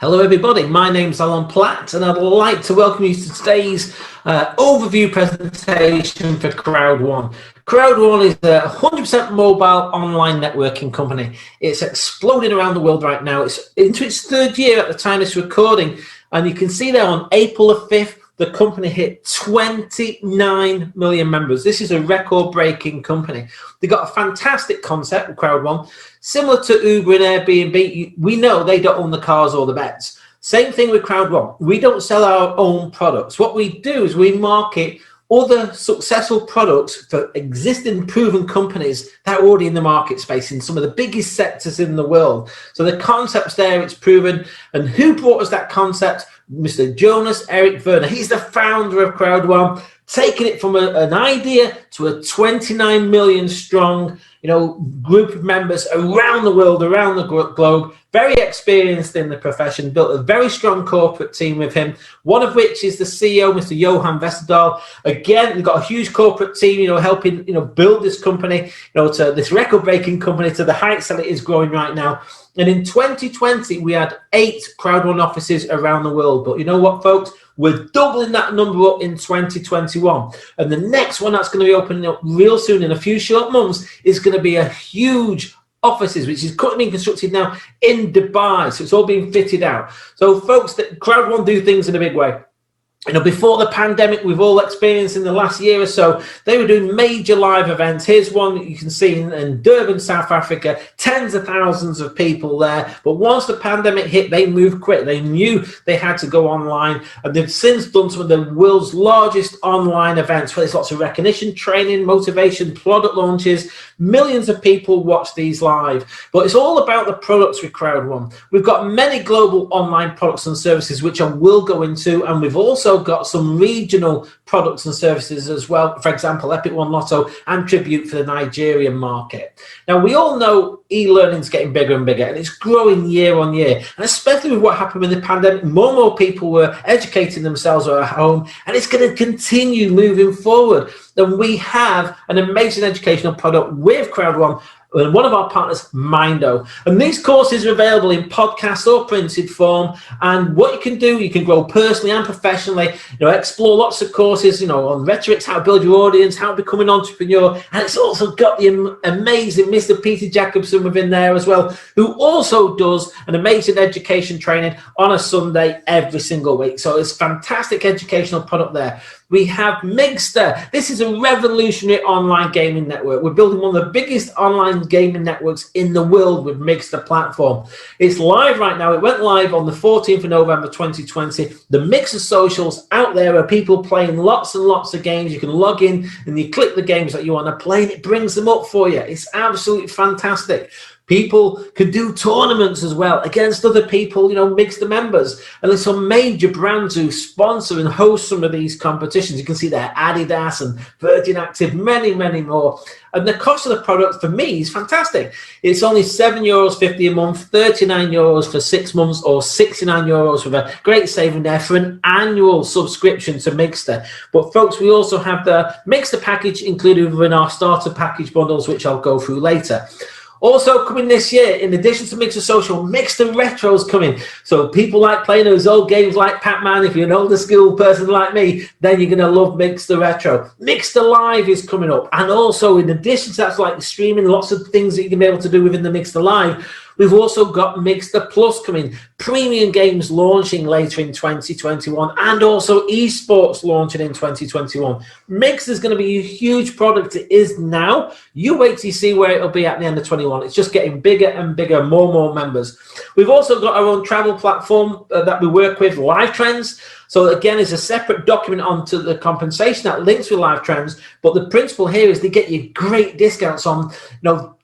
Hello everybody, my name's Alan Platt and I'd like to welcome you to today's overview presentation for Crowd1. Crowd1 is a 100% mobile online networking company. It's exploding around the world right now. It's into its third year at the time of this recording, and you can see there on April the 5th, the company hit 29 million members. This is a record-breaking company. They've got a fantastic concept with Crowd1. Similar to Uber and Airbnb, we know they don't own the cars or the beds. Same thing with Crowd1. We don't sell our own products. What we do is we market other successful products for existing proven companies that are already in the market space in some of the biggest sectors in the world. So the concept's there, it's proven. And who brought us that concept? Mr. Jonas Erik Werner. He's the founder of Crowd1, taking it from an idea to a 29 million strong, group of members around the world, around the globe. Very experienced in the profession, built a very strong corporate team with him, one of which is the CEO, Mr. Johan Westerdahl. Again, we've got a huge corporate team, helping, build this company, to this record-breaking company to the heights that it is growing right now. And in 2020, we had 8 Crowd1 offices around the world. But you know what, folks? We're doubling that number up in 2021. And the next one that's going to be opening up real soon in a few short months is going to be a huge offices, which is currently being constructed now in Dubai. So it's all being fitted out. So folks, that Crowd1 do things in a big way. Before the pandemic, we've all experienced in the last year or so, they were doing major live events. Here's one that you can see in Durban, South Africa, tens of thousands of people there. But once the pandemic hit, they moved quick. They knew they had to go online, and they've since done some of the world's largest online events where there's lots of recognition, training, motivation, product launches. Millions of people watch these live. But it's all about the products with Crowd1. We've got many global online products and services, which I will go into, and we've also got some regional products and services as well. For example, Epic One Lotto and Tribute for the Nigerian market. Now, we all know e-learning is getting bigger and bigger, and it's growing year on year. And especially with what happened with the pandemic, more and more people were educating themselves at home, and it's going to continue moving forward. Then we have an amazing educational product with Crowd1, and one of our partners, Mindoe. And these courses are available in podcast or printed form. And what you can do, you can grow personally and professionally, explore lots of courses, on rhetorics, how to build your audience, how to become an entrepreneur. And it's also got the amazing Mr. Peter Jacobson within there as well, who also does an amazing education training on a Sunday every single week. So it's a fantastic educational product there. We have Migster. This is a revolutionary online gaming network. We're building one of the biggest online gaming networks in the world with Migster platform. It's live right now. It went live on the 14th of November 2020. The Migster socials out there are people playing lots and lots of games. You can log in and you click the games that you want to play and it brings them up for you. It's absolutely fantastic. People can do tournaments as well against other people, Migster members. And there's some major brands who sponsor and host some of these competitions. You can see there Adidas and Virgin Active, many, many more. And the cost of the product for me is fantastic. It's only €7.50 a month, €39 for 6 months, or €69 with a great saving there for an annual subscription to Migster. But folks, we also have the Migster package included within our starter package bundles, which I'll go through later. Also coming this year, in addition to Migster Social, Migster Retro's coming. So people like playing those old games like Pac-Man. If you're an older school person like me, then you're going to love Migster Retro. Migster Live is coming up. And also, in addition to that, like streaming, lots of things that you can be able to do within the Migster Live, we've also got Migster Plus coming, premium games launching later in 2021, and also esports launching in 2021. Migster is going to be a huge product. It is now. You wait till you see where it'll be at the end of 21. It's just getting bigger and bigger, more and more members. We've also got our own travel platform that we work with, Live Trends. So again, it's a separate document onto the compensation that links with Live Trends. But the principle here is they get you great discounts on,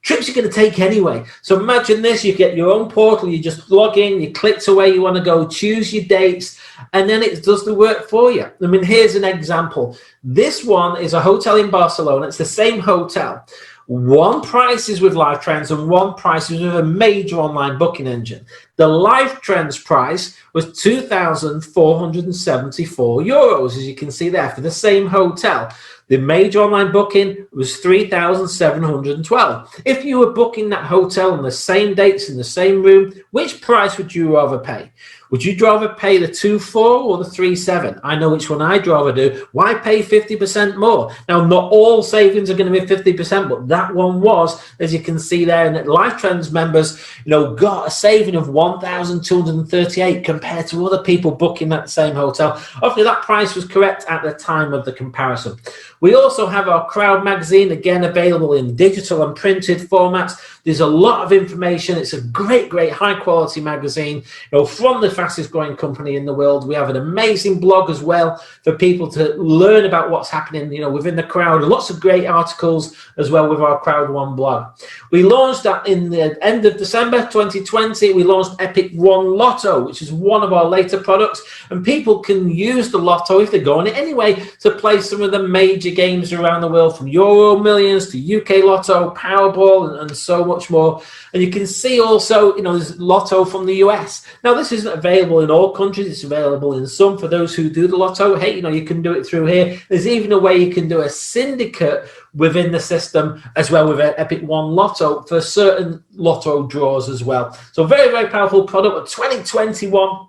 trips you're going to take anyway. So imagine this, you get your own portal, you just log in, you click to where you want to go, choose your dates, and then it does the work for you. I mean, here's an example. This one is a hotel in Barcelona. It's the same hotel. One price is with Live Trends and one price is with a major online booking engine. The Live Trends price was €2,474, as you can see there, for the same hotel. The major online booking was 3,712. If you were booking that hotel on the same dates in the same room, which price would you rather pay? Would you rather pay the 2.4 or the 3.7? I know which one I'd rather do. Why pay 50% more? Now, not all savings are going to be 50%, but that one was, as you can see there, and that Life Trends members, got a saving of 1,238 compared to other people booking that same hotel. Obviously, that price was correct at the time of the comparison. We also have our Crowd magazine, again, available in digital and printed formats. There's a lot of information. It's a great, high quality magazine, from the fastest growing company in the world. We have an amazing blog as well for people to learn about what's happening, within the Crowd. Lots of great articles as well with our Crowd1 blog. We launched that in the end of December 2020. We launched Epic 1 Lotto, which is one of our later products, and people can use the Lotto if they go on it anyway to play some of the major games around the world, from Euro Millions to UK Lotto, Powerball, and so much more. And you can see also, there's Lotto from the US. Now, this isn't available in all countries. It's available in some for those who do the Lotto. Hey, you can do it through here. There's even a way you can do a syndicate within the system as well with Epic 1 Lotto for certain Lotto draws as well. So very powerful product. But 2021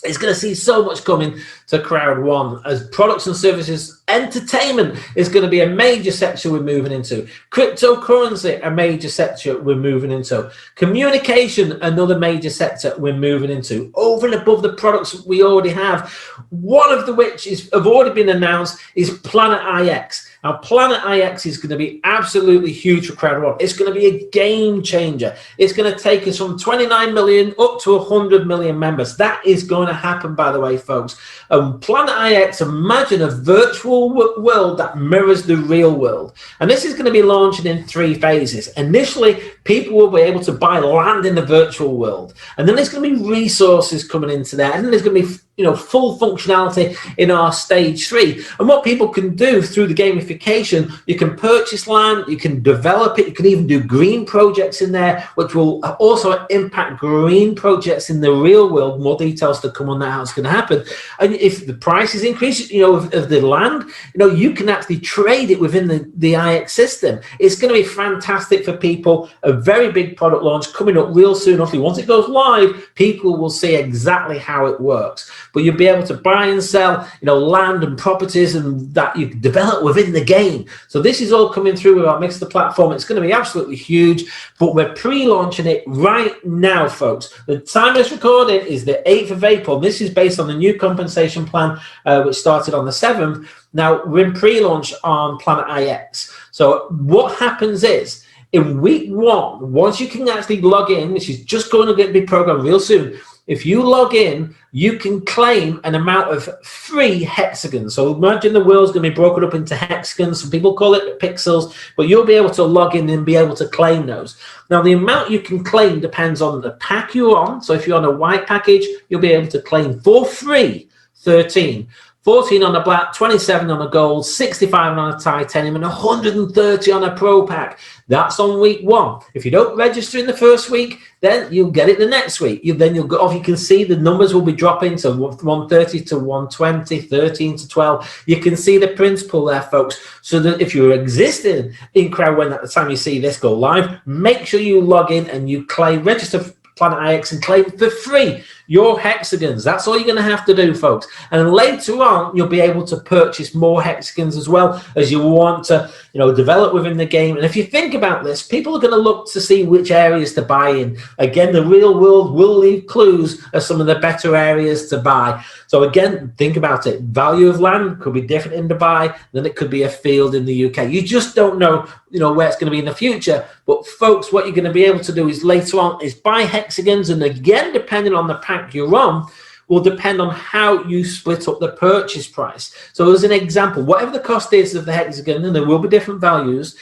is going to see so much coming to Crowd1 as products and services. Entertainment is going to be a major sector we're moving into. Cryptocurrency, a major sector we're moving into. Communication, another major sector we're moving into. Over and above the products we already have, one of the which have already been announced is Planet IX. Now, Planet IX is going to be absolutely huge for Crowd1. It's going to be a game changer. It's going to take us from 29 million up to 100 million members. That is going to happen, by the way, folks. Planet IX, imagine a virtual world that mirrors the real world. And this is going to be launching in 3 phases. Initially, people will be able to buy land in the virtual world. And then there's going to be resources coming into there. And then there's going to be full functionality in our stage 3. And what people can do through the gamification, you can purchase land, you can develop it, you can even do green projects in there, which will also impact green projects in the real world. More details to come on that, how it's going to happen. And if the price is increased, of the land, you can actually trade it within the IX system. It's going to be fantastic for people. A very big product launch coming up real soon. Obviously, once it goes live, people will see exactly how it works. But you'll be able to buy and sell, land and properties, and that you can develop within the game. So this is all coming through with our Mixer platform. It's going to be absolutely huge, but we're pre-launching it right now, folks. The time of this recording is the 8th of April. This is based on the new compensation plan, which started on the 7th. Now, we're in pre-launch on Planet IX. So what happens is, in week 1, once you can actually log in, which is just going to get a big program real soon, if you log in, you can claim an amount of free hexagons. So imagine the world's going to be broken up into hexagons. Some people call it pixels, but you'll be able to log in and be able to claim those. Now, the amount you can claim depends on the pack you're on. So if you're on a white package, you'll be able to claim for free 13. 14 on a black, 27 on a gold, 65 on a titanium, and 130 on a pro pack. That's on week 1. If you don't register in the first week, then you'll get it the next week. Then you'll go off. You can see the numbers will be dropping to 130 to 120, 13 to 12. You can see the principle there, folks. So that if you're existing in Crowd1 at the time you see this go live, make sure you log in and you claim, register Planet IX and claim for free your hexagons. That's all you're going to have to do, folks. And later on, you'll be able to purchase more hexagons as well as you want to, develop within the game. And if you think about this, people are going to look to see which areas to buy in. Again, the real world will leave clues as some of the better areas to buy. So again, think about it. Value of land could be different in Dubai than it could be a field in the UK. You just don't know, where it's going to be in the future. But folks, what you're going to be able to do is later on is buy hexagons. And again, depending on the pack you're on, will depend on how you split up the purchase price. So as an example, whatever the cost is of the hexagon, and there will be different values,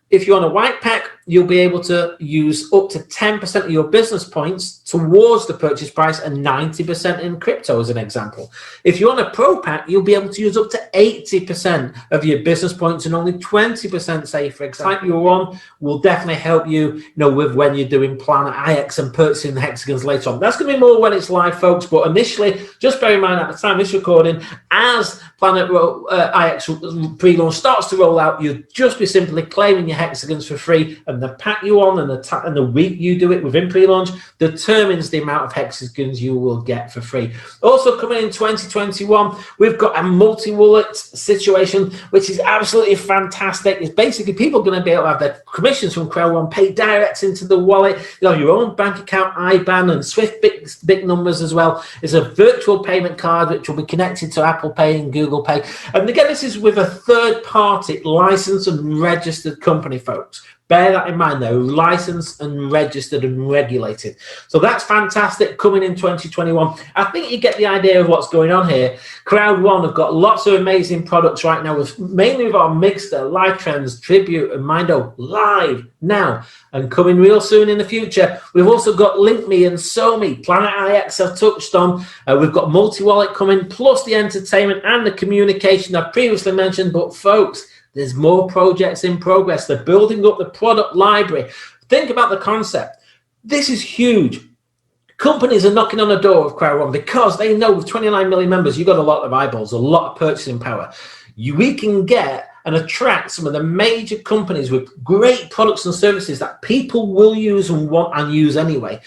if you're on a white pack, you'll be able to use up to 10% of your business points towards the purchase price and 90% in crypto, as an example. If you're on a pro pack, you'll be able to use up to 80% of your business points and only 20%, say, for example. Type you're on will definitely help you, with when you're doing Planet IX and purchasing the hexagons later on. That's going to be more when it's live, folks, but initially, just bear in mind at the time of this recording, as Planet IX pre-launch starts to roll out, you'll just be simply claiming your hexagons for free, and the pack you on and the week you do it within pre-launch determines the amount of hexagons you will get for free. Also coming in 2021, we've got a multi-wallet situation, which is absolutely fantastic. It's basically people going to be able to have their commissions from Crowd1 paid direct into the wallet. You have your own bank account, IBAN, and Swift BIC numbers as well. It's a virtual payment card which will be connected to Apple Pay and Google Pay. And again, this is with a third-party licensed and registered company, folks. Bear that in mind, they're licensed and registered and regulated. So that's fantastic coming in 2021. I think you get the idea of what's going on here. Crowd1 have got lots of amazing products right now, mainly with our Mixter, Live Trends, Tribute, and Mindoe live now and coming real soon in the future. We've also got LinkMe and SoMe. Planet IX I've touched on. We've got multi-wallet coming, plus the entertainment and the communication I previously mentioned. But folks, there's more projects in progress. They're building up the product library. Think about the concept. This is huge. Companies are knocking on the door of Crowd1 because they know with 29 million members, you've got a lot of eyeballs, a lot of purchasing power. We can get and attract some of the major companies with great products and services that people will use and want and use anyway.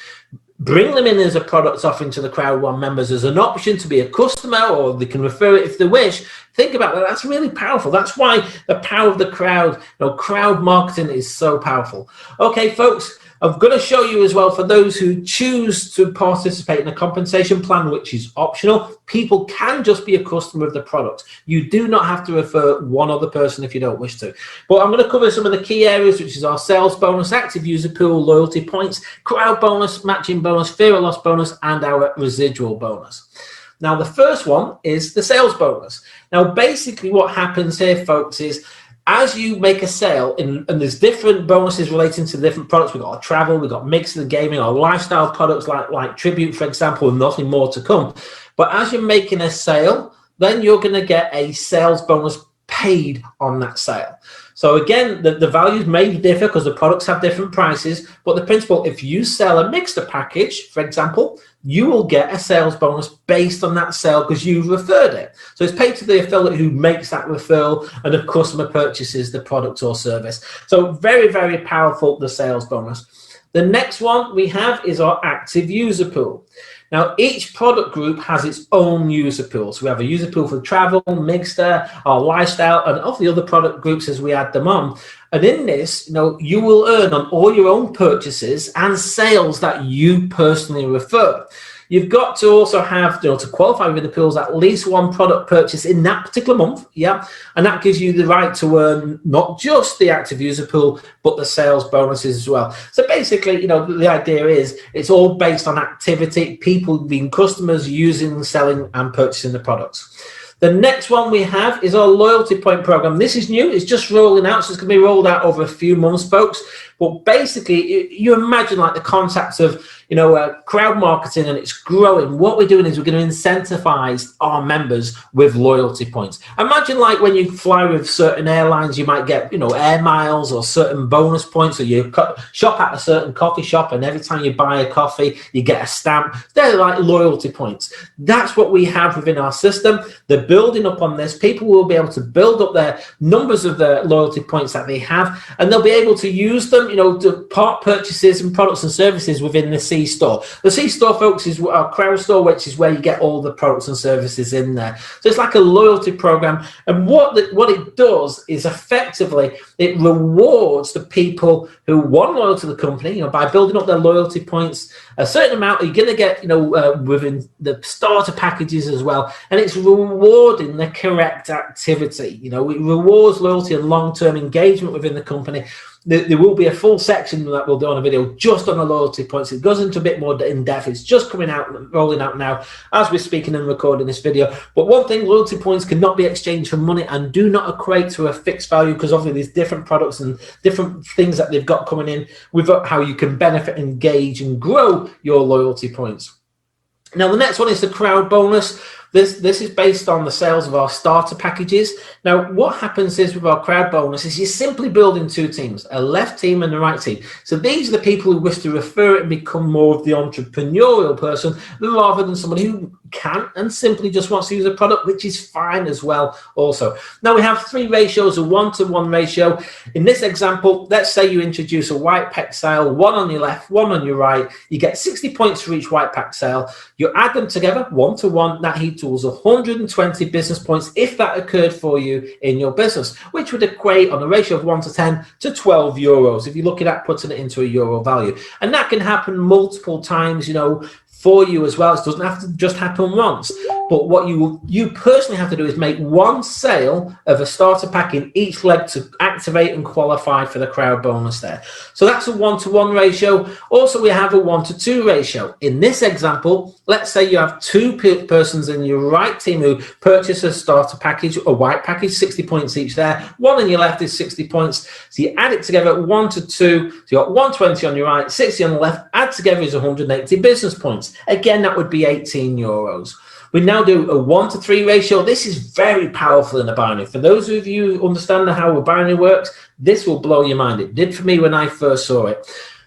Bring them in as a product offering to the Crowd1 members as an option to be a customer, or they can refer it if they wish. Think about that. That's really powerful. That's why the power of the crowd, crowd marketing is so powerful. Okay, folks, I'm going to show you as well, for those who choose to participate in a compensation plan, which is optional, people can just be a customer of the product. You do not have to refer one other person if you don't wish to. But I'm going to cover some of the key areas, which is our sales bonus, active user pool, loyalty points, crowd bonus, matching bonus, fear of loss bonus, and our residual bonus. Now, the first one is the sales bonus. Now, basically what happens here, folks, is as you make a sale, and there's different bonuses relating to different products. We've got our travel, we've got mix of the gaming, our lifestyle products like Tribute, for example, and nothing more to come. But as you're making a sale, then you're going to get a sales bonus paid on that sale. So again, the values may differ because the products have different prices, but the principle, if you sell a Mixter package, for example, you will get a sales bonus based on that sale because you referred it. So it's paid to the affiliate who makes that referral, and the customer purchases the product or service. So very, very powerful, the sales bonus. The next one we have is our active user pool. Now, each product group has its own user pool. So we have a user pool for travel, Mixter, our lifestyle, and of the other product groups as we add them on. And in this, you will earn on all your own purchases and sales that you personally refer. You've got to also have, to qualify with the pools, at least one product purchase in that particular month, and that gives you the right to earn not just the active user pool, but the sales bonuses as well. So basically, the idea is it's all based on activity, people being customers using, selling, and purchasing the products. The next one we have is our loyalty point program. This is new. It's just rolling out, so it's going to be rolled out over a few months, folks. But basically, you imagine like the concepts of, crowd marketing, and it's growing. What we're doing is we're going to incentivize our members with loyalty points. Imagine like when you fly with certain airlines, you might get, air miles or certain bonus points, or you shop at a certain coffee shop, and every time you buy a coffee, you get a stamp. They're like loyalty points. That's what we have within our system. They're building up on this. People will be able to build up their numbers of the loyalty points that they have, and they'll be able to use them, to part purchases and products and services within the C store. The C store, folks, is our crowd store, which is where you get all the products and services in there. So it's like a loyalty program, and what it does is effectively it rewards the people who want loyal to the company, by building up their loyalty points. A certain amount you're going to get, within the starter packages as well, and it's rewarding the correct activity. It rewards loyalty and long-term engagement within the company. there will be a full section that we'll do on a video just on the loyalty points. It goes into a bit more in depth. It's just coming out, rolling out now as we're speaking and recording this video. But one thing, loyalty points cannot be exchanged for money and do not equate to a fixed value, because obviously there's different products and different things that they've got coming in with how you can benefit, engage, and grow your loyalty points. Now, the next one is the crowd bonus. This is based on the sales of our starter packages. Now, what happens is with our crowd bonus is you're simply building two teams, a left team and a right team. So these are the people who wish to refer it and become more of the entrepreneurial person rather than somebody who can and simply just wants to use a product, which is fine as well also. Now, we have three ratios, a 1-to-1 ratio. In this example, let's say you introduce a white pack sale, one on your left, one on your right. You get 60 points for each white pack sale. You add them together, 1-to-1, that equals 120 business points if that occurred for you in your business, which would equate on a ratio of 1 to 10 to 12 euros if you're looking at putting it into a euro value. And that can happen multiple times, you know, for you as well. It doesn't have to just happen once. But what you personally have to do is make one sale of a starter pack in each leg to activate and qualify for the crowd bonus there. So that's a 1-to-1 ratio. Also, we have a 1-to-2 ratio. In this example, let's say you have two persons in your right team who purchase a starter package, a white package, 60 points each there. One on your left is 60 points. So you add it together, 1 to 2. So you got 120 on your right, 60 on the left. Add together is 180 business points. Again, that would be 18 euros. We now do a 1-to-3 ratio. This is very powerful in a binary. For those of you who understand how a binary works, this will blow your mind. It did for me when I first saw it.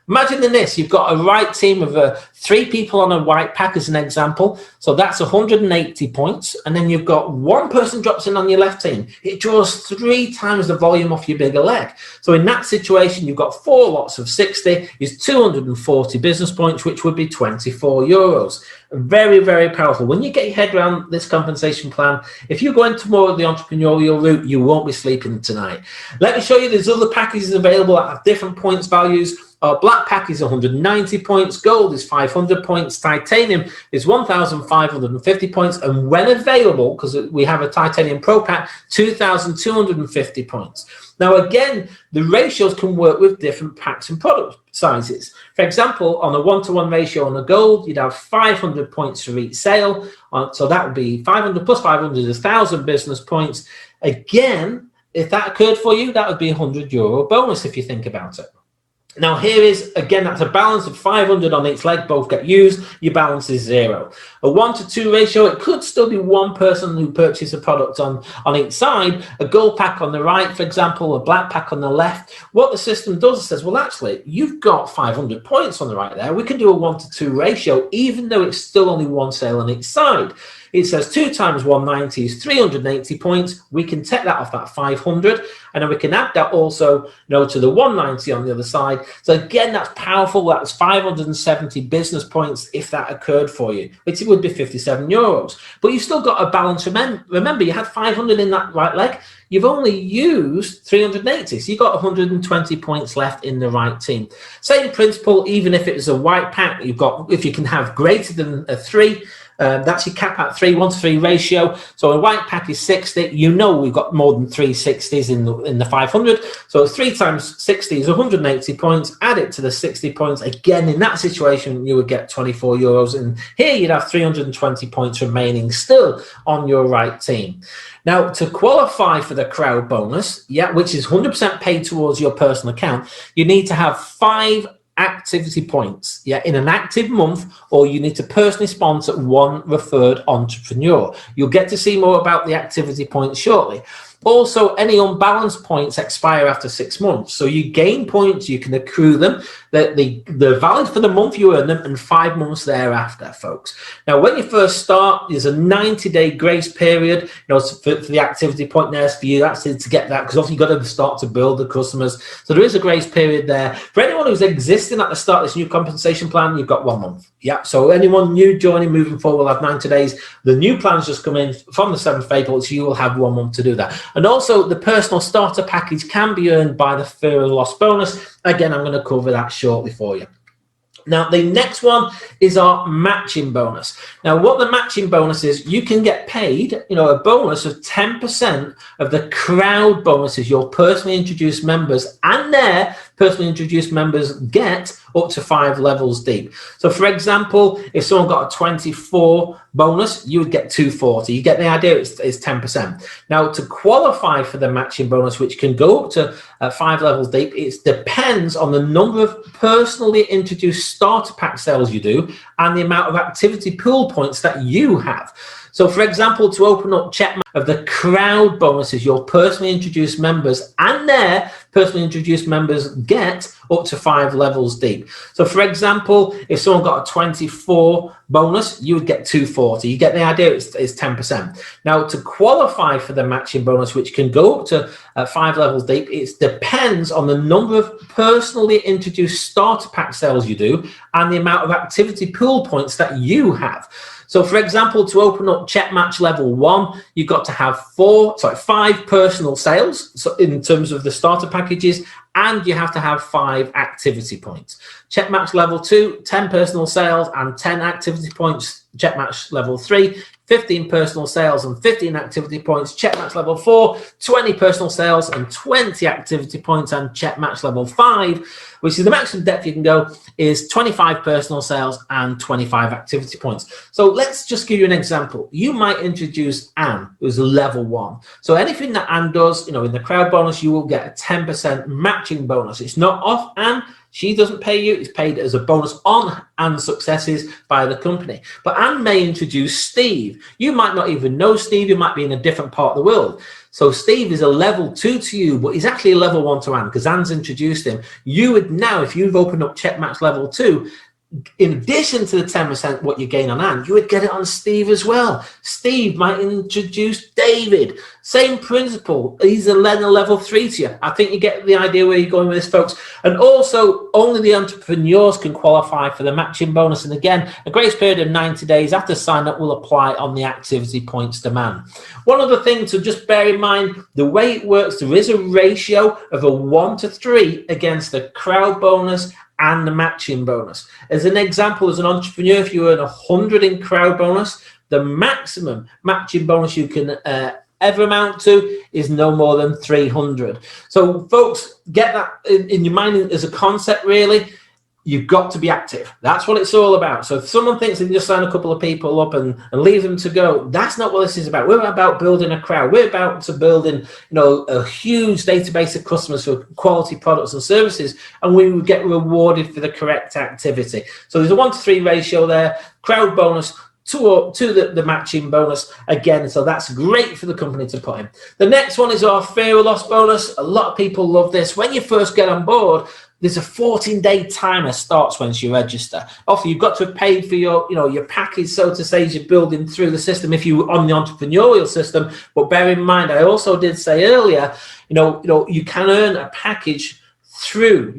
Imagine this, you've got a right team of 3 people on a white pack as an example. So that's 180 points. And then you've got one person drops in on your left team. It draws 3 times the volume off your bigger leg. So in that situation, you've got 4 lots of 60 is 240 business points, which would be 24 euros. Very, very powerful. When you get your head around this compensation plan, if you go into more of the entrepreneurial route, you won't be sleeping tonight. Let me show you there's other packages available that have different points values. Our black pack is 190 points, gold is 500 points, titanium is 1,550 points, and when available, because we have a titanium pro pack, 2,250 points. Now, again, the ratios can work with different packs and product sizes. For example, on a 1-to-1 ratio on a gold, you'd have 500 points for each sale. So that would be 500 plus 500 is 1,000 business points. Again, if that occurred for you, that would be a €100 bonus if you think about it. Now here is, again, that's a balance of 500 on each leg, both get used, your balance is 0. A 1-to-2 ratio, it could still be one person who purchased a product on each side, a gold pack on the right, for example, a black pack on the left. What the system does is says, well, actually, you've got 500 points on the right there. We can do a 1-to-2 ratio, even though it's still only one sale on each side. It says 2 times 190 is 380 points. We can take that off that 500, and then we can add that also, you know, to the 190 on the other side. So again, that's powerful. That's 570 business points if that occurred for you, which would be 57 euros. But you've still got a balance. Remember, you had 500 in that right leg. You've only used 380, so you've got 120 points left in the right team. Same principle, even if it was a white pack, you've got, if you can have greater than a 3, that's your cap at 3, 1-to-3 ratio. So a white pack is 60. You know we've got more than 3 60s in the 500. So 3 times 60 is 180 points. Add it to the 60 points. Again, in that situation, you would get 24 euros. And here you'd have 320 points remaining still on your right team. Now, to qualify for the crowd bonus, which is 100% paid towards your personal account, you need to have 5 activity points in an active month, or you need to personally sponsor one referred entrepreneur. You'll get to see more about the activity points shortly. Also, any unbalanced points expire after 6 months. So you gain points, you can accrue them. They're valid for the month you earn them and 5 months thereafter, folks. Now, when you first start, there's a 90-day grace period, you know, for the activity point there for you actually to get that, because obviously you've got to start to build the customers. So there is a grace period there. For anyone who's existing at the start of this new compensation plan, you've got 1 month. So anyone new joining, moving forward, will have 90 days. The new plans just come in from the 7th of April, so you will have 1 month to do that. And also, the personal starter package can be earned by the fear of loss bonus. Again, I'm going to cover that shortly for you. Now, the next one is our matching bonus. Now, what the matching bonus is, you can get paid, you know, a bonus of 10% of the crowd bonuses your personally introduced members and their personally introduced members get up to 5 levels deep. So for example, if someone got a 24 bonus, you would get 240. You get the idea, it's 10%. Now, to qualify for the matching bonus, which can go up to 5 levels deep, it depends on the number of personally introduced starter pack sales you do and the amount of activity pool points that you have. So for example, to open up check of the crowd bonuses your personally introduced members and their personally introduced members get up to 5 levels deep. So for example, if someone got a 24 bonus, you would get 240. You get the idea, it's 10%. Now, to qualify for the matching bonus, which can go up to 5 levels deep, it depends on the number of personally introduced starter pack sales you do and the amount of activity pool points that you have. So for example, to open up check match level 1, you've got to have 5 personal sales, so in terms of the starter packages, and you have to have 5 activity points. Check match level 2, 10 personal sales and 10 activity points. Check match level 3, 15 personal sales and 15 activity points. Check match level 4, 20 personal sales and 20 activity points. And check match level 5, which is the maximum depth you can go, is 25 personal sales and 25 activity points. So let's just give you an example. You might introduce Anne, who's level 1. So anything that Anne does, in the crowd bonus, you will get a 10% matching bonus. It's not off Anne. She doesn't pay you. It's paid as a bonus on Anne's successes by the company. But Anne may introduce Steve. You might not even know Steve. You might be in a different part of the world. So Steve is a level 2 to you, but he's actually a level 1 to Anne because Anne's introduced him. You would now, if you've opened up check match level 2, in addition to the 10% what you gain on Anne, you would get it on Steve as well. Steve might introduce David. Same principle. He's a level 3 to you. I think you get the idea where you're going with this, folks. And also, only the entrepreneurs can qualify for the matching bonus. And again, a grace period of 90 days after sign up will apply on the activity points demand. One other thing to just bear in mind, the way it works, there is a ratio of a 1 to 3 against the crowd bonus and the matching bonus. As an example, as an entrepreneur, if you earn 100 in crowd bonus, the maximum matching bonus you can ever amount to is no more than 300. So folks, get that in your mind as a concept, really. You've got to be active. That's what it's all about. So if someone thinks they can just sign a couple of people up and leave them to go, that's not what this is about. We're about building a crowd. We're about to building, a huge database of customers for quality products and services, and we would get rewarded for the correct activity. So there's a 1 to 3 ratio there. Crowd bonus to the matching bonus again. So that's great for the company to put in. The next one is our fear of loss bonus. A lot of people love this. When you first get on board, there's a 14-day timer starts once you register. Often you've got to have paid for your package, so to say, as you're building through the system if you're on the entrepreneurial system. But bear in mind, I also did say earlier, you can earn a package through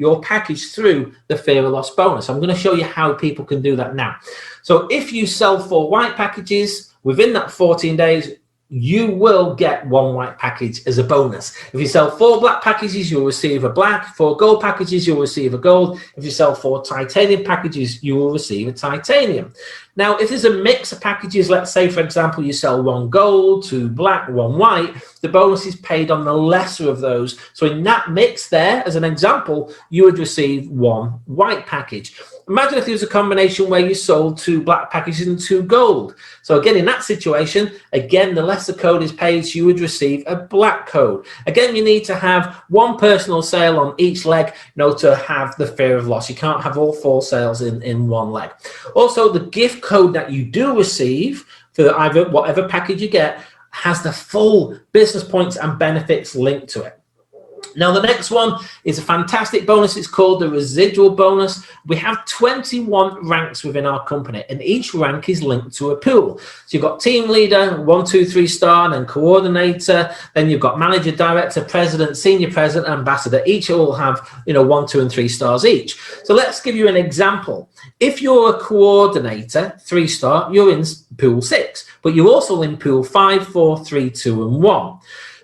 the fear of loss bonus. I'm going to show you how people can do that now. So if you sell 4 white packages within that 14 days, you will get 1 white package as a bonus. If you sell 4 black packages, you'll receive a black. 4 gold packages, you'll receive a gold. If you sell 4 titanium packages, you will receive a titanium. Now, if there's a mix of packages, let's say, for example, you sell 1 gold, 2 black, 1 white, the bonus is paid on the lesser of those. So in that mix there, as an example, you would receive 1 white package. Imagine if there was a combination where you sold 2 black packages and 2 gold. So again, in that situation, again, the lesser code is paid, so you would receive a black code. Again, you need to have 1 personal sale on each leg, to have the fear of loss. You can't have all 4 sales in 1 leg. Also, the gift code that you do receive for either whatever package you get has the full business points and benefits linked to it. Now, the next one is a fantastic bonus. It's called the residual bonus. We have 21 ranks within our company, and each rank is linked to a pool. So you've got team leader, 1, 2, 3 star, and then coordinator. Then you've got manager, director, president, senior president, ambassador. Each all have, 1, 2, and 3 stars each. So let's give you an example. If you're a coordinator, 3 star, you're in pool 6, but you're also in pool 5, 4, 3, 2, and 1.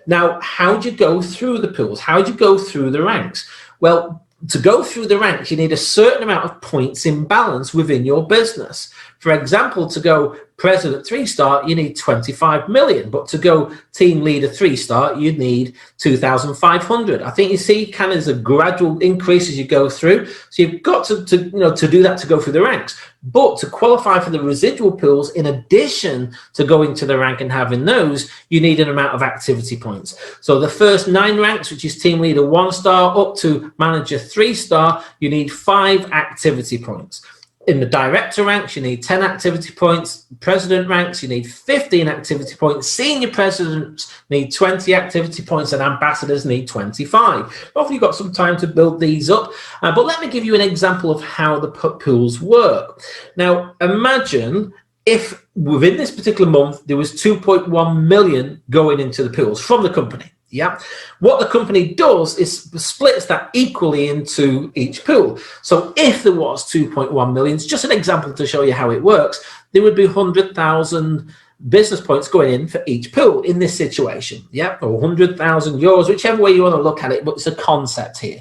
Now, how do you go through the pools? How do you go through the ranks? Well, to go through the ranks, you need a certain amount of points in balance within your business. For example, to go president 3-star, you need 25 million. But to go team leader 3-star, you need 2,500. I think you see kind of as a gradual increase as you go through. So you've got to do that to go through the ranks. But to qualify for the residual pools, in addition to going to the rank and having those, you need an amount of activity points. So the first 9 ranks, which is team leader 1-star up to manager 3-star, you need 5 activity points. In the director ranks, you need 10 activity points. President ranks, you need 15 activity points. Senior presidents need 20 activity points, and ambassadors need 25. Hopefully you've got some time to build these up. But let me give you an example of how the pools work. Now, imagine if within this particular month, there was 2.1 million going into the pools from the company. Yeah, what the company does is splits that equally into each pool. So if there was 2.1 million, it's just an example to show you how it works, there would be 100,000 business points going in for each pool in this situation. Yeah, or 100,000 euros, whichever way you want to look at it, but it's a concept here.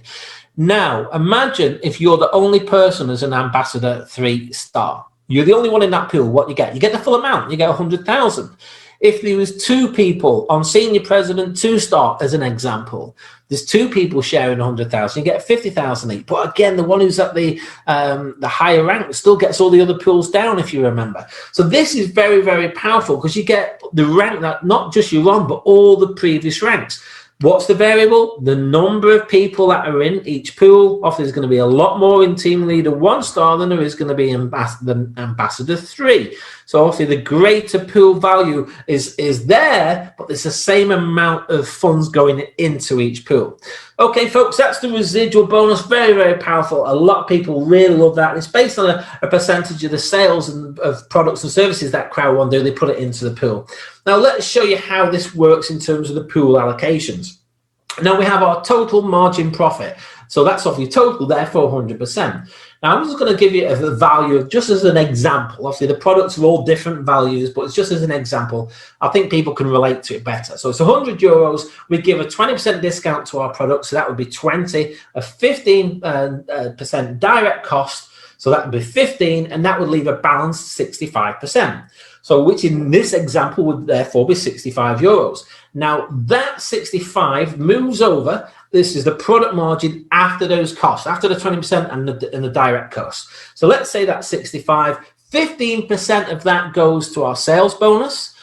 Now, imagine if you're the only person as an ambassador 3-star. You're the only one in that pool. What you get? You get the full amount. You get 100,000. If there was 2 people on senior president 2-star, as an example, there's 2 people sharing 100,000, you get 50,000 each. But again, the one who's at the higher rank still gets all the other pools down, if you remember. So this is very, very powerful because you get the rank that not just you're on, but all the previous ranks. What's the variable? The number of people that are in each pool. Often there's going to be a lot more in team leader 1-star than there is going to be in ambassador 3. So obviously the greater pool value is there, but there's the same amount of funds going into each pool. Okay, folks, that's the residual bonus. Very, very powerful. A lot of people really love that. It's based on a percentage of the sales and of products and services that Crowd1 do. They put it into the pool. Now, let's show you how this works in terms of the pool allocations. Now, we have our total margin profit. So that's off your total, therefore 100%. Now, I'm just going to give you a value just as an example. Obviously, the products are all different values, but it's just as an example. I think people can relate to it better. So it's 100 euros. We give a 20% discount to our product. So that would be 20, a 15% direct cost. So that would be 15, and that would leave a balanced 65%. So which in this example would therefore be 65 euros. Now that 65 moves over. This is the product margin after those costs, after the 20% and the direct costs. So let's say that's 65. 15% of that goes to our sales bonus.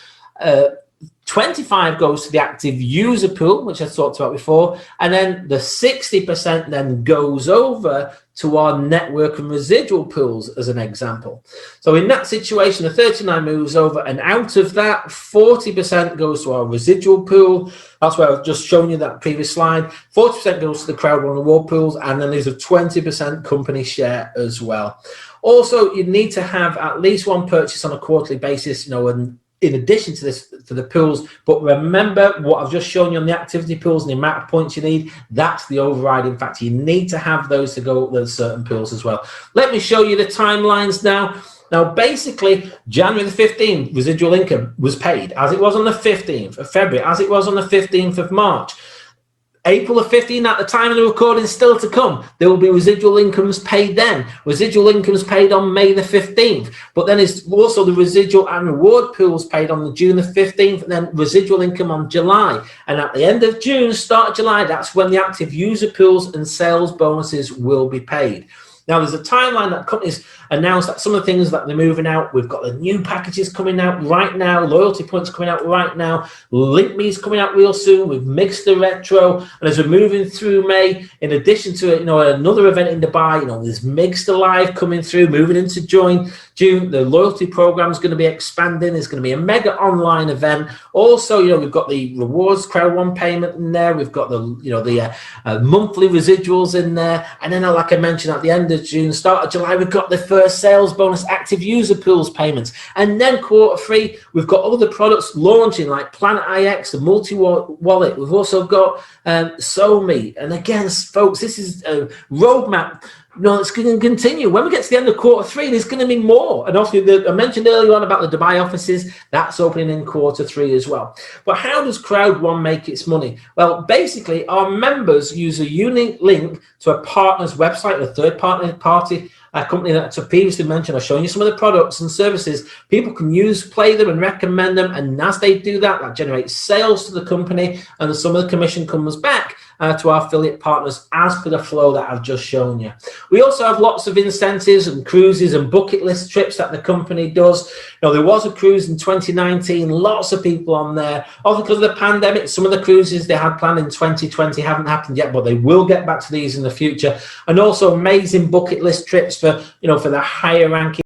25 goes to the active user pool, which I talked about before, and then the 60% then goes over to our network and residual pools, as an example. So in that situation, the 39 moves over, and out of that, 40% goes to our residual pool. That's where I've just shown you that previous slide. 40% goes to the Crowd1 reward pools, and then there's a 20% company share as well. Also, you need to have at least one purchase on a quarterly basis, and in addition to this, to the pools. But remember what I've just shown you on the activity pools and the amount of points you need, that's the overriding factor. You need to have those to go with certain pools as well. Let me show you the timelines now. Now, basically, January the 15th, residual income was paid as it was on the 15th of February, as it was on the 15th of March. April the 15th, at the time of the recording, still to come. There will be residual incomes paid then. Residual incomes paid on May the 15th. But then it's also the residual and reward pools paid on the June the 15th, and then residual income on July. And at the end of June, start of July, that's when the active user pools and sales bonuses will be paid. Now, there's a timeline that companies announced that some of the things that they're moving out. We've got the new packages coming out right now, loyalty points coming out right now, Link Me's coming out real soon. We've mixed the retro, and as we're moving through May, in addition to another event in Dubai, there's Mixed Alive coming through, moving into June. The loyalty program is going to be expanding. It's going to be a mega online event. Also, we've got the rewards Crowd1 payment in there. We've got the monthly residuals in there, and then like I mentioned, at the end of June, start of July, we've got the first sales bonus active user pools payments, and then quarter 3, we've got other products launching like Planet IX, the multi-wallet. We've also got SoMe, and again, folks, this is a roadmap No, it's going to continue. When we get to the end of Q3, there's going to be more. And obviously, I mentioned earlier on about the Dubai offices. That's opening in Q3 as well. But how does Crowd1 make its money? Well, basically, our members use a unique link to a partner's website, a third-party company that I previously mentioned. I've shown you some of the products and services. People can use, play them and recommend them. And as they do that, that generates sales to the company. And some of the commission comes back to our affiliate partners as per the flow that I've just shown you. We also have lots of incentives and cruises and bucket list trips that the company does. There was a cruise in 2019, lots of people on there. Also because of the pandemic, some of the cruises they had planned in 2020 haven't happened yet, but they will get back to these in the future. And also amazing bucket list trips for the higher ranking.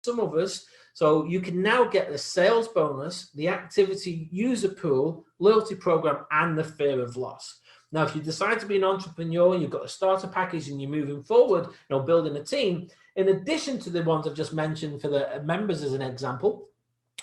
Some of us. So you can now get the sales bonus, the activity user pool, loyalty program, and the fear of loss. Now, if you decide to be an entrepreneur, you've got a starter package and you're moving forward, building a team, in addition to the ones I've just mentioned for the members as an example,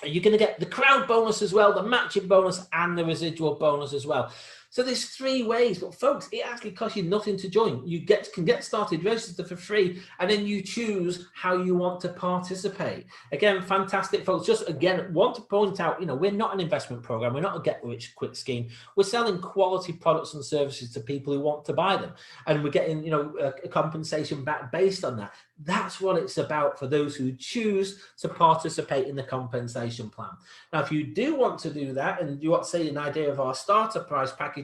you're going to get the crowd bonus as well, the matching bonus, and the residual bonus as well. So there's 3 ways, but folks, it actually costs you nothing to join. You can get started, register for free, and then you choose how you want to participate. Again, fantastic, folks. Just again, want to point out, we're not an investment program. We're not a get-rich-quick scheme. We're selling quality products and services to people who want to buy them, and we're getting, a compensation back based on that. That's what it's about for those who choose to participate in the compensation plan. Now, if you do want to do that, and you want to see an idea of our starter price packages,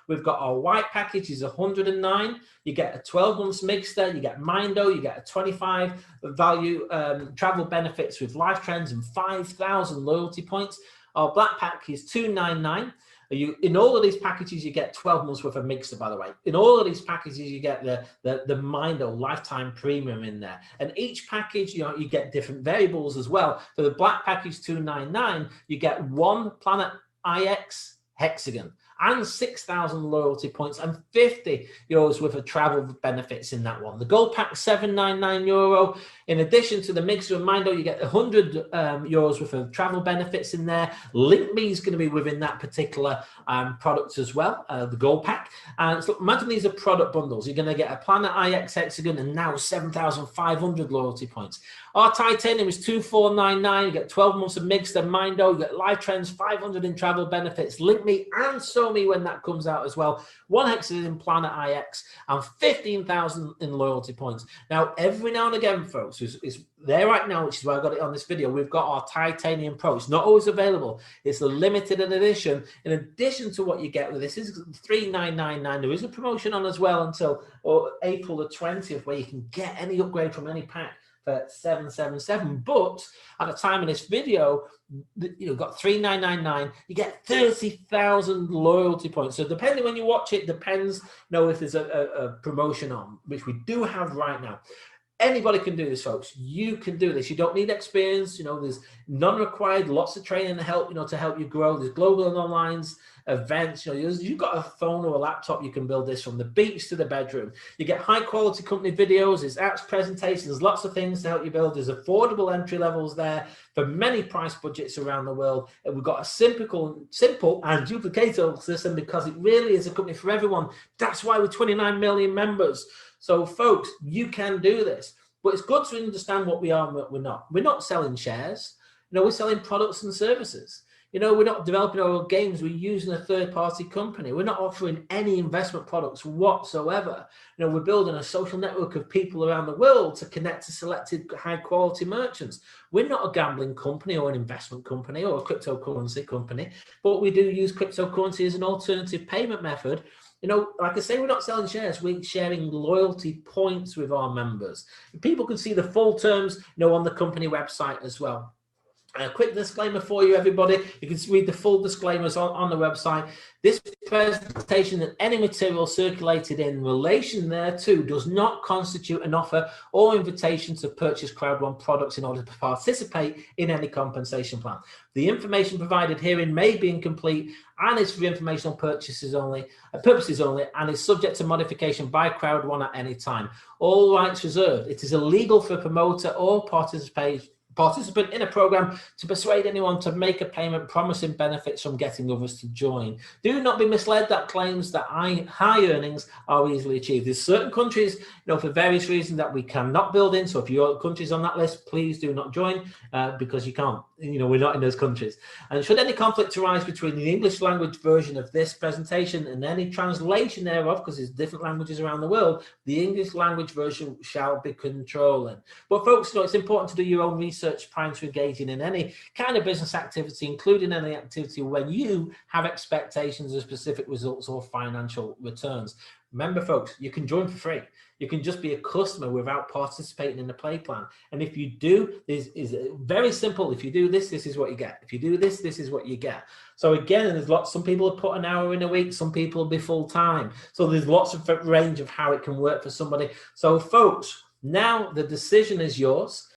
we've got our white package is 109. You get a 12 months mixer, you get Mindoe, you get a 25 value travel benefits with life trends and 5,000 loyalty points. Our black pack is 299. In all of these packages, you get 12 months worth of mixer, by the way. In all of these packages, you get the Mindoe lifetime premium in there. And each package, you get different variables as well. For the black package 299, you get 1 Planet IX hexagon and 6,000 loyalty points and 50 euros worth of travel benefits in that one. The gold pack 799 euro. In addition to the mixer and Mindoe, you get 100 euros worth of travel benefits in there. LinkMe is going to be within that particular product as well, the gold pack. And so imagine these are product bundles. You're going to get a Planet IX hexagon and now 7,500 loyalty points. Our titanium is 2,499. You get 12 months of mixed and Mindoe. You get live trends, 500 in travel benefits, LinkMe and SoMe when that comes out as well. 1 hexagon in Planet IX and 15,000 in loyalty points. Now, every now and again, folks, is there right now, which is why I got it on this video. We've got our Titanium Pro. It's not always available. It's a limited edition. In addition to what you get with this, is $3,999. There is a promotion on as well until April the 20th, where you can get any upgrade from any pack for $777. But at the time of this video, got $3,999. You get 30,000 loyalty points. So depending when you watch it, depends. If there's a promotion on, which we do have right now. Anybody can do this, folks. You can do this. You don't need experience. There's none required. Lots of training to help. To help you grow. There's global and online events. You've got a phone or a laptop. You can build this from the beach to the bedroom. You get high quality company videos. There's apps, presentations, lots of things to help you build. There's affordable entry levels there for many price budgets around the world. And we've got a simple and duplicatable system because it really is a company for everyone. That's why we're 29 million members. So, folks, you can do this. But it's good to understand what we are and what we're not. We're not selling shares. We're selling products and services. We're not developing our own games. We're using a third-party company. We're not offering any investment products whatsoever. We're building a social network of people around the world to connect to selected high-quality merchants. We're not a gambling company or an investment company or a cryptocurrency company, but we do use cryptocurrency as an alternative payment method. Like I say, we're not selling shares. We're sharing loyalty points with our members. People can see the full terms, on the company website as well. A quick disclaimer for you, everybody. You can read the full disclaimers on the website. This presentation and any material circulated in relation thereto does not constitute an offer or invitation to purchase Crowd1 products in order to participate in any compensation plan. The information provided herein may be incomplete and is for informational purposes only, and is subject to modification by Crowd1 at any time. All rights reserved. It is illegal for a promoter or participant in a program to persuade anyone to make a payment promising benefits from getting others to join. Do not be misled that claims that high earnings are easily achieved. There's certain countries, for various reasons that we cannot build in. So if your country's on that list, please do not join because you can't. We're not in those countries. And should any conflict arise between the English language version of this presentation and any translation thereof, because there's different languages around the world, the English language version shall be controlling. But folks, it's important to do your own research prior to engaging in any kind of business activity, including any activity when you have expectations of specific results or financial returns. Remember, folks, you can join for free. You can just be a customer without participating in the play plan. And if you do, this is very simple. If you do this, this is what you get. If you do this, this is what you get. So again, there's lots. Some people have put an hour in a week. Some people will be full time. So there's lots of range of how it can work for somebody. So folks, now the decision is yours.